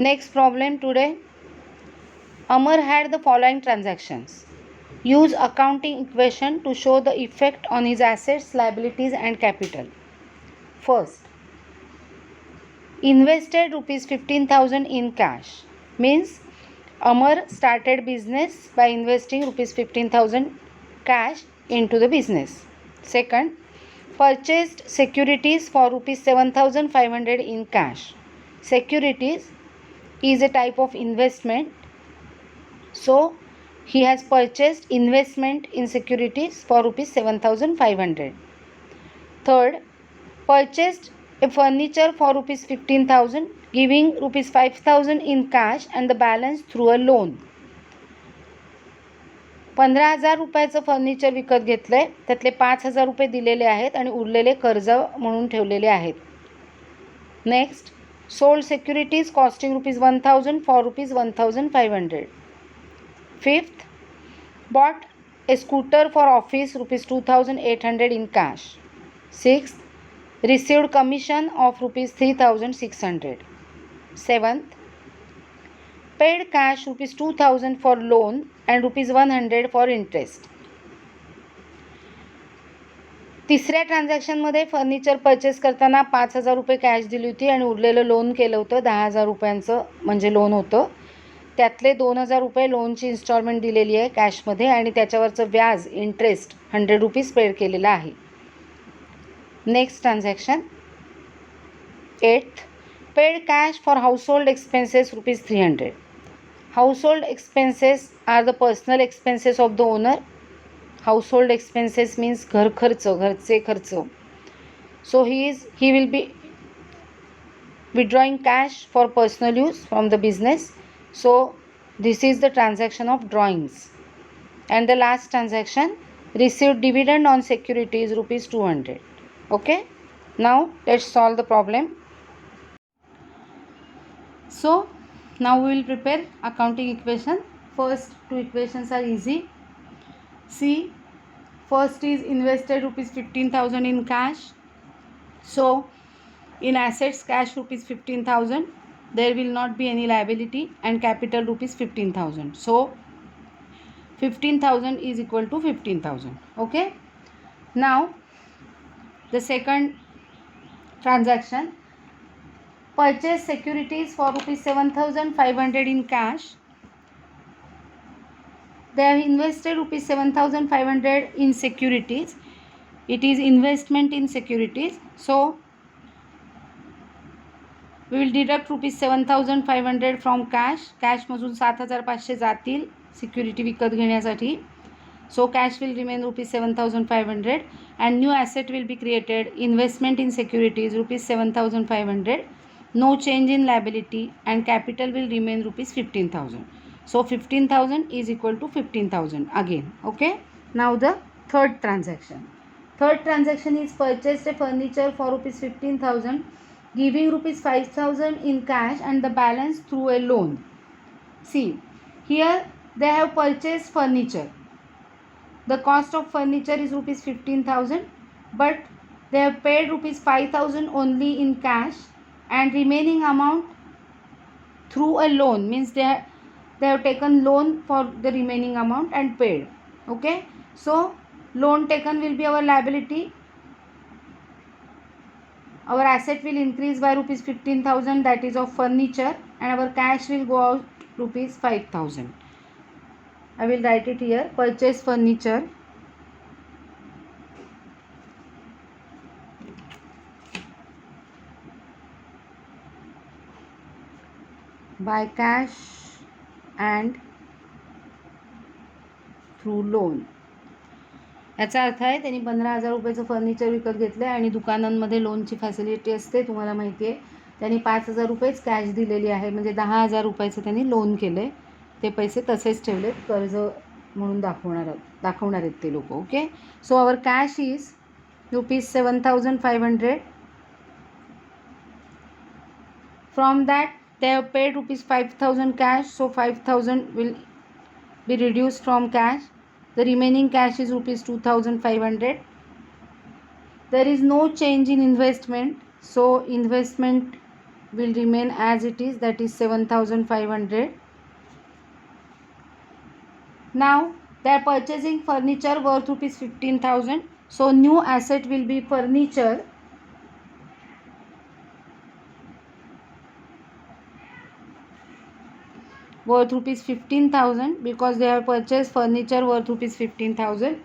Next problem today. Amar had the following transactions. Use accounting equation to show the effect on his assets, liabilities and capital. First, invested rupees 15,000 in cash. Means Amar started business by investing rupees 15,000 cash into the business. Second, purchased securities for rupees 7,500 in cash. Securities is a type of investment. So he has purchased investment in securities for rupees 7,500. Third, purchased a furniture for rupees 15,000, giving rupees 5,000 in cash and the balance through a loan. 15,000 रुपयाचं furniture विकत घेतलं आहे, त्यातले 5,000 रुपये दिलेले आहेत आणि उरलेले कर्ज म्हणून ठेवलेले आहेत. Next, sold securities costing rupees 1,000 for rupees 1,500. Fifth, bought a scooter for office rupees 2,800 in cash. Sixth, received commission of rupees 3,600. Seventh, paid cash rupees 2,000 for loan and rupees 100 for interest. तिसऱ्या ट्रान्झॅक्शनमध्ये furniture purchase करताना 5,000 रुपये cash दिली होती आणि उरलेलं loan केलं होतं 10,000 रुपयांचं, म्हणजे लोन होतं. त्यातले 2,000 रुपये लोनची इन्स्टॉलमेंट दिलेली आहे कॅशमध्ये आणि त्याच्यावरचं व्याज इंटरेस्ट 100 रुपीज पेड केलेलं आहे. Next transaction. 8th, paid cash for household expenses rupees 300. Household expenses are the personal expenses of the owner. Household expenses means घर खर्च, घरचे खर्च. So he will be withdrawing cash for personal use from the business. So this is the transaction of drawings. And the last transaction, received dividend on securities rupees 200. Okay, now let's solve the problem. So now we will prepare accounting equation. First two equations are easy. See, first is invested rupees 15,000 in cash. So in assets, cash rupees 15,000, there will not be any liability, and capital rupees 15,000. So 15,000 is equal to 15,000. Okay, now the second transaction, purchase securities for rupees 7,500 in cash. They have invested rupees 7,500 in securities. It is investment in securities. So we will deduct rupees 7,500 from cash. कॅशमधून 7,500 जातील security विकत घेण्यासाठी. So cash will remain rupees 7,500 and new asset will be created, investment in securities rupees 7,500. No change in liability and capital will remain rupees 15,000. So 15,000 is equal to 15,000 again. Okay, now the third transaction. Third transaction is purchased a furniture for rupees 15,000, giving rupees 5,000 in cash and the balance through a loan. See, here they have purchased furniture. The cost of furniture is rupees 15,000, but they have paid rupees 5,000 only in cash and remaining amount through a loan, means they have taken loan for the remaining amount and paid. Okay, so loan taken will be our liability. Our asset will increase by rupees 15,000, that is of furniture, and our cash will go out rupees 5,000. I will write it here. Purchase furniture by cash and through loan. याचा अर्थ आहे त्यांनी 15,000 रुपयाचं furniture विकत घेतलं आहे आणि दुकानांमध्ये लोनची facility असते, तुम्हाला माहिती आहे. त्यांनी 5,000 रुपयेच कॅश दिलेली आहे, म्हणजे 10,000 रुपयाचं त्यांनी लोन केलं आहे. ते पैसे तसेच ठेवलेत, कर्ज म्हणून दाखवणार आहेत ते लोक. Okay, so our cash is rupees 7,500. From that they have paid rupees 5,000 cash, so 5,000 will be reduced from cash. The remaining cash is rupees 2,500. There is no change in investment, so investment will remain as it is, that is 7,500. Now they are purchasing furniture worth rupees 15,000. So new asset will be furniture worth rupees 15,000, because they have purchased furniture worth rupees 15,000.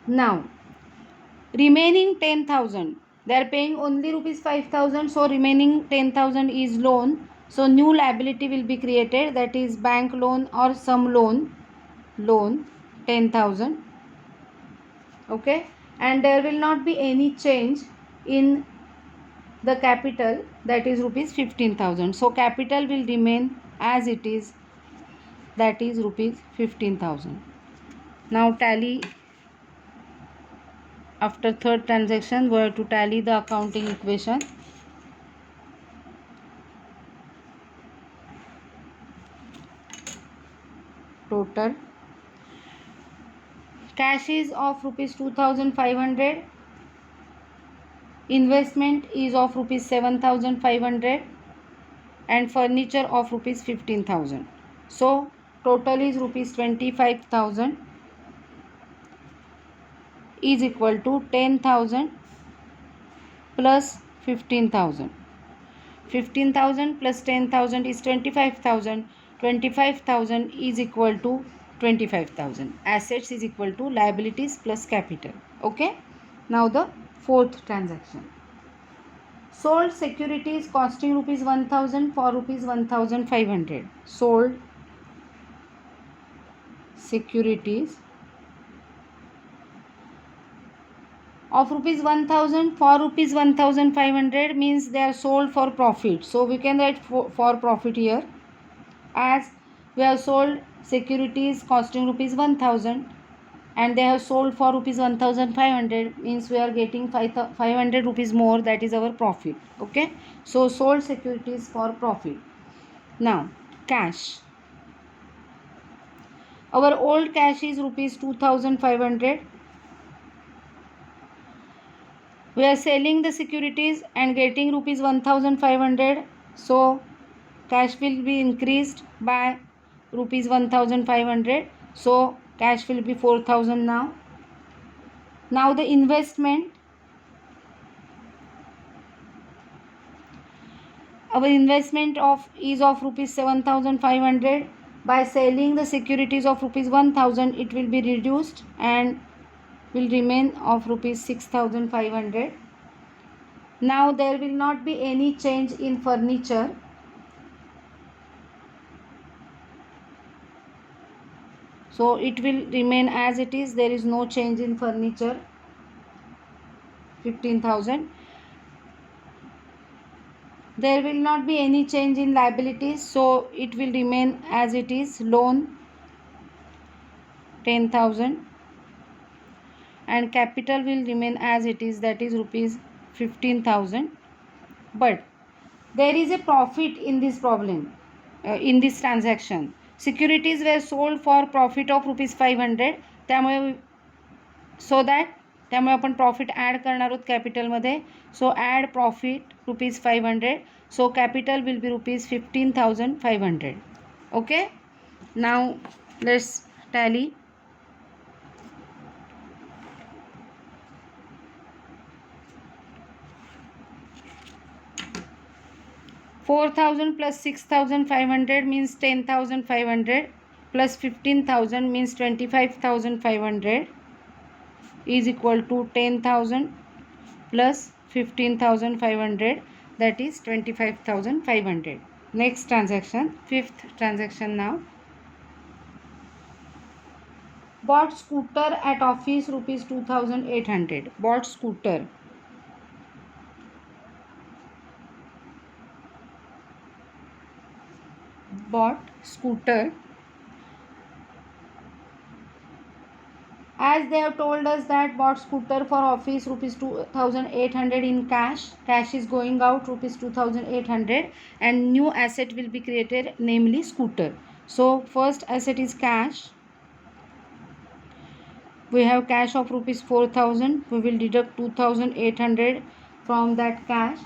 Now remaining 10,000, they are paying only rupees 5,000, so remaining 10,000 is loan. So new liability will be created, that is bank loan or some loan 10,000. Okay, and there will not be any change in the capital, that is rupees 15,000. So capital will remain as it is, that is rupees 15,000. Now tally. After third transaction, we have to tally the accounting equation. Total cash is of rupees 2,500, investment is of rupees 7,500, and furniture of rupees 15,000. So total is rupees 25,000 is equal to 10,000 plus 15,000. 15,000 plus 10,000 is 25,000. 25,000 is equal to 25,000. Assets is equal to liabilities plus capital. Okay. Now the fourth transaction. Sold securities costing rupees 1,000 for rupees 1,500. Sold securities of rupees 1,000 for rupees 1,500 means they are sold for profit. So we can write for profit here, as we have sold securities costing rupees 1,000 and they have sold for rupees 1,500, means we are getting 500 rupees more, that is our profit. Okay, so sold securities for profit. Now cash, our old cash is rupees 2,500. We are selling the securities and getting rupees 1,500, so cash will be increased by rupees 1,500, so cash will be 4,000 now. Now the investment, our investment is of rupees 7,500. By selling the securities of rupees 1,000, it will be reduced and will remain of rupees 6,500. Now there will not be any change in furniture. So it will remain as it is, there is no change in furniture, 15,000. There will not be any change in liabilities, so it will remain as it is, loan 10,000, and capital will remain as it is, that is rupees 15,000. But there is a profit in this problem, in this transaction. Securities were sold for profit of rupees 500, त्यामुळे so that त्यामुळे आपण profit add करणार आहोत कॅपिटलमध्ये. So add profit rupees 500. So capital will be rupees 15,500. Okay, now let's tally. $4,000 plus 6,500 means 10,500 plus 15,000 means 25,500 is equal to 10,000 plus 15,500, that is 25,500. Next transaction, fifth transaction now. Bought scooter at office rupees 2,800. Bought scooter. Bought scooter. As they have told us that bought scooter for office rupees 2,800 in cash. Cash is going out rupees 2,800 and new asset will be created, namely scooter. So first asset is cash. We have cash of rupees 4,000. We will deduct 2,800 from that cash.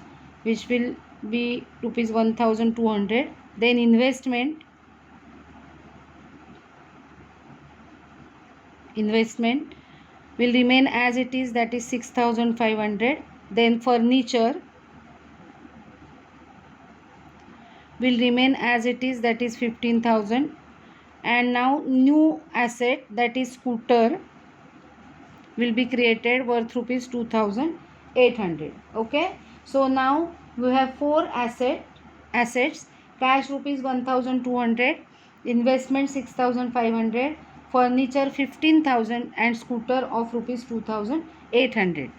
which will be rupees 1200. Then investment will remain as it is, that is 6500. Then furniture will remain as it is, that is 15,000. And now new asset, that is scooter, will be created worth rupees 2800. Okay, so now we have four assets: cash rupees 1200, investment 6500, furniture 15,000, and scooter of rupees 2800.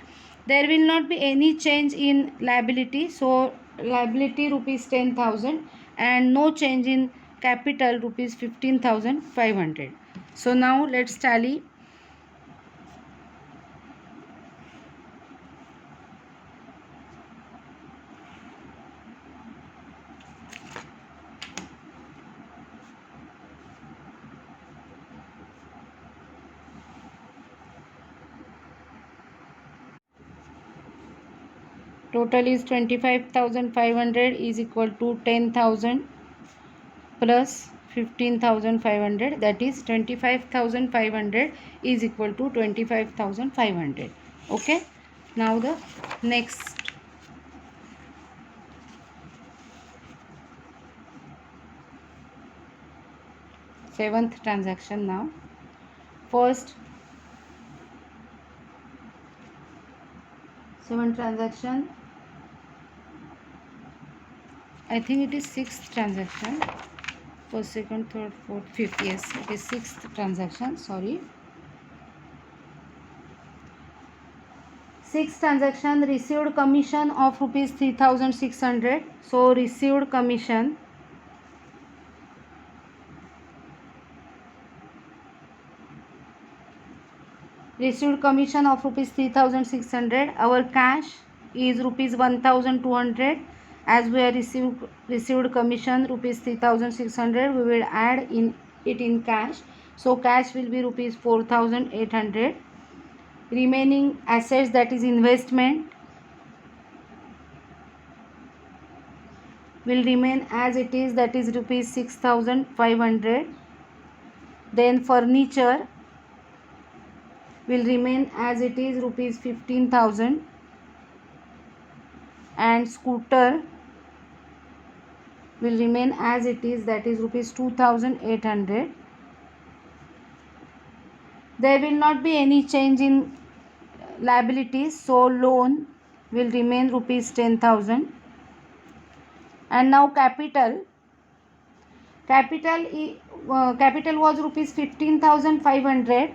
There will not be any change in liability, so liability rupees 10,000, and no change in capital rupees 15,500. So now let's tally. Total is 25,500 is equal to 10,000 plus 15,500, that is 25,500 is equal to 25,500. Okay, now the next seventh transaction. Now first seventh transaction, I think it is sixth transaction. First, second, third, fourth, fifth. Yes, it is sixth transaction. Sorry. Sixth transaction, received commission of rupees 3,600. So received commission of rupees 3,600. Our cash is rupees 1,200. As we have received commission rupees 3,600, we will add in it in cash. So cash will be rupees 4,800. Remaining assets, that is investment, will remain as it is, that is rupees 6,500. Then furniture will remain as it is, rupees 15,000. And scooter will remain as it is, that is rupees 2,800. There will not be any change in liabilities, so loan will remain rupees 10,000. And now capital was rupees 15,500,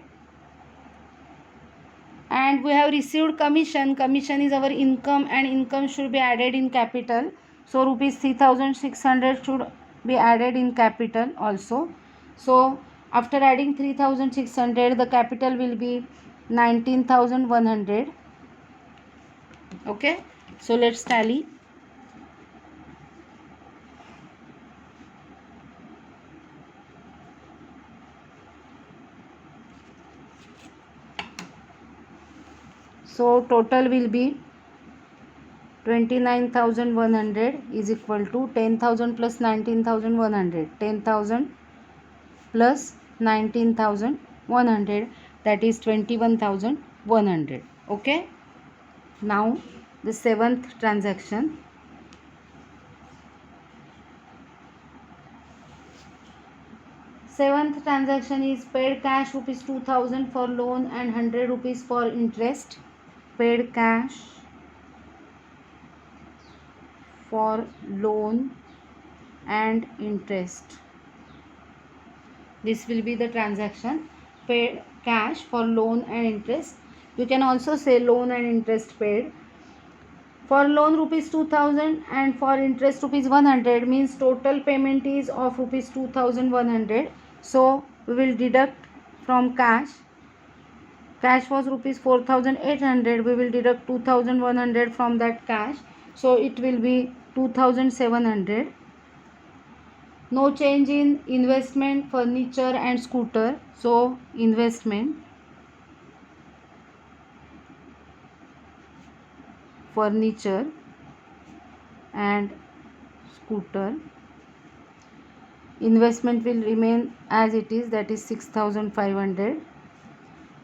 and we have received commission is our income, and income should be added in capital. So rupees 3,600 should be added in capital also. So after adding 3,600, the capital will be 19,100. Okay, so let's tally. So total will be 29,100 is equal to 10,000 plus 19,100. 10,000 plus 19,100, that is 21,100. Okay, now the seventh transaction. Seventh transaction is paid cash rupees 2,000 for loan and 100 rupees for interest. Paid cash for loan and interest. This will be the transaction. Paid cash for loan and interest. You can also say loan and interest paid. For loan rupees 2,000 and for interest rupees 100, means total payment is of rupees 2,100. So we will deduct from cash. Cash was rupees 4,800. We will deduct 2,100 from that cash. So it will be 2,700. No change in investment, furniture and scooter. So investment, furniture and scooter. Investment will remain as it is, that is 6,500.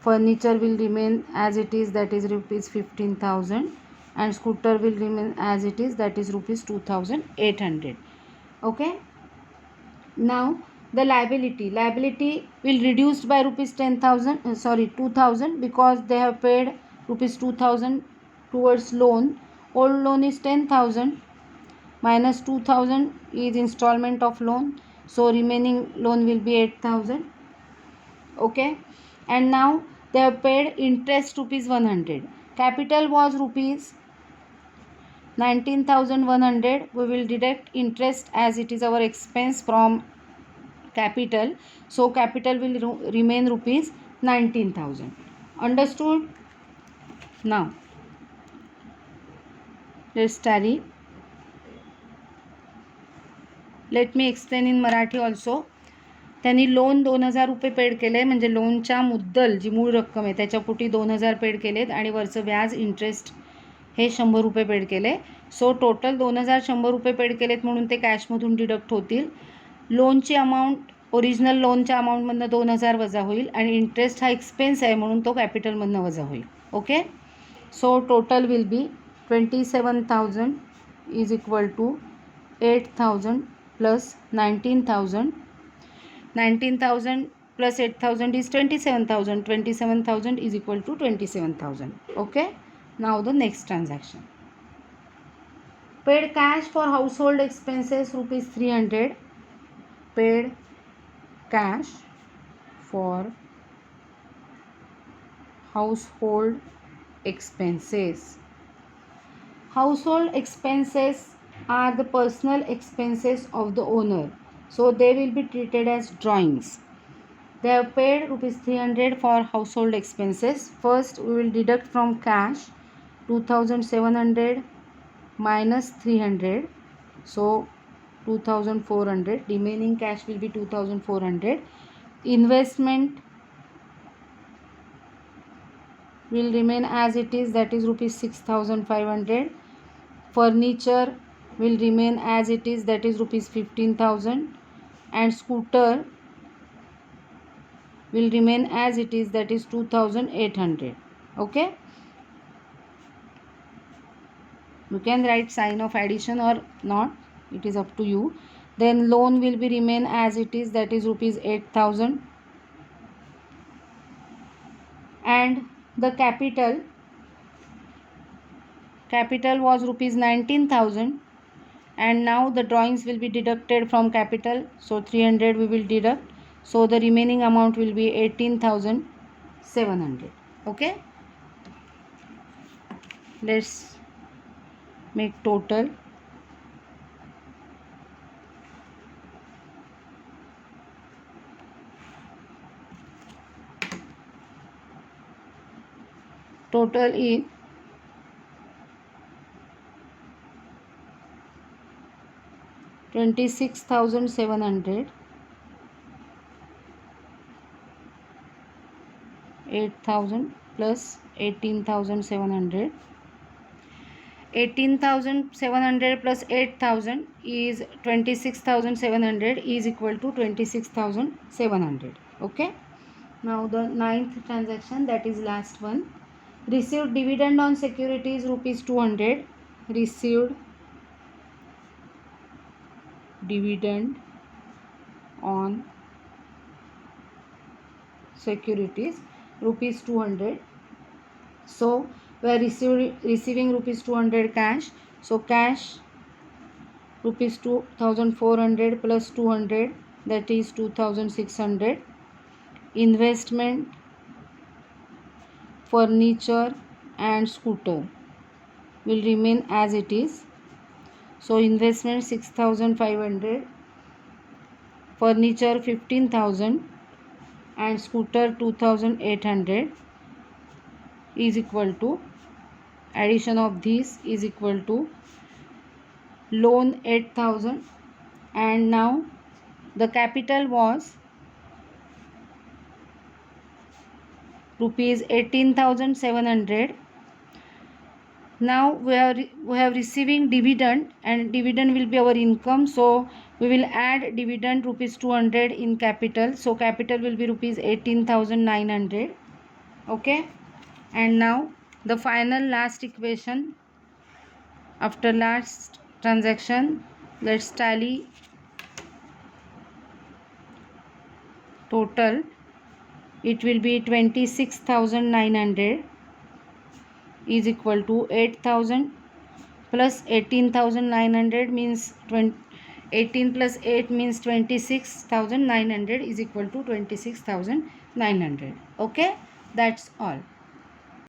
Furniture will remain as it is, that is rupees 15,000, and scooter will remain as it is, that is rupees 2,800. Okay. Now the liability will reduced by rupees 10,000, 2,000, because they have paid rupees 2,000 towards loan. Old loan is 10,000 minus 2,000 is installment of loan, so remaining loan will be 8,000. Okay. And now they have paid interest rupees 100. Capital was rupees 19,100. We will deduct interest as it is our expense from capital, so capital will remain rupees 19,000. Understood? Now let's tally. Let me explain in Marathi also. त्यांनी loan 2,000 रुपये paid केले, म्हणजे लोनच्या मुद्दल जी मूळ रक्कम आहे त्याच्यापोटी 2,000 paid केलेत आणि वरचं व्याज इंटरेस्ट हे 100 रुपये पेड केले. सो टोटल 2,000 100 रुपये पेड केलेत म्हणून ते कॅशमधून डिडक्ट होतील. लोनची अमाऊंट ओरिजिनल लोनच्या अमाऊंटमधनं 2,000 वजा होईल आणि इंटरेस्ट हा एक्सपेन्स आहे म्हणून तो कॅपिटलमधनं वजा होईल. Okay. So total will be 27,000 is equal to 8,000 plus 19,000. 19,000 plus 8,000 is 27,000. 27,000 is equal to 27,000. Okay. Now the next transaction. Paid cash for household expenses rupees 300. Paid cash for household expenses. Household expenses are the personal expenses of the owner, so they will be treated as drawings. They have paid rupees 300 for household expenses. First we will deduct from cash 2,700 minus 300, so 2,400. Remaining cash will be 2,400. Investment will remain as it is, that is rupees 6,500. Furniture will remain as it is, that is rupees 15,000, and scooter will remain as it is, that is 2,800. Okay. You can write sign of addition or not, it is up to you. Then loan will be remain as it is, that is rupees 8,000, and the capital was rupees 19,000, and now the drawings will be deducted from capital, so 300 we will deduct, so the remaining amount will be 18,700. Okay. Let's make total. Total is 26,700, 8,000 plus 18,700. 18,700 plus 8,000 is 26,700 is equal to 26,700. Okay. Now the ninth transaction, that is last one. Received dividend on securities rupees 200. Received dividend on securities rupees 200. So we are receiving rupees 200 cash. So cash rupees 2,400 plus 200, that is 2,600. Investment, furniture and scooter will remain as it is. So investment 6,500, furniture 15,000 and scooter 2,800 is equal to, addition of these is equal to loan 8,000, and now the capital was rupees 18,700. Now we have receiving dividend, and dividend will be our income, so we will add dividend rupees 200 in capital, so capital will be rupees 18,900. Okay, and now the final last equation after last transaction. Let's tally total. It will be 26,900 is equal to 8,000 plus 18,900 means 18 plus 8 means 26,900 is equal to 26,900. Okay, that's all.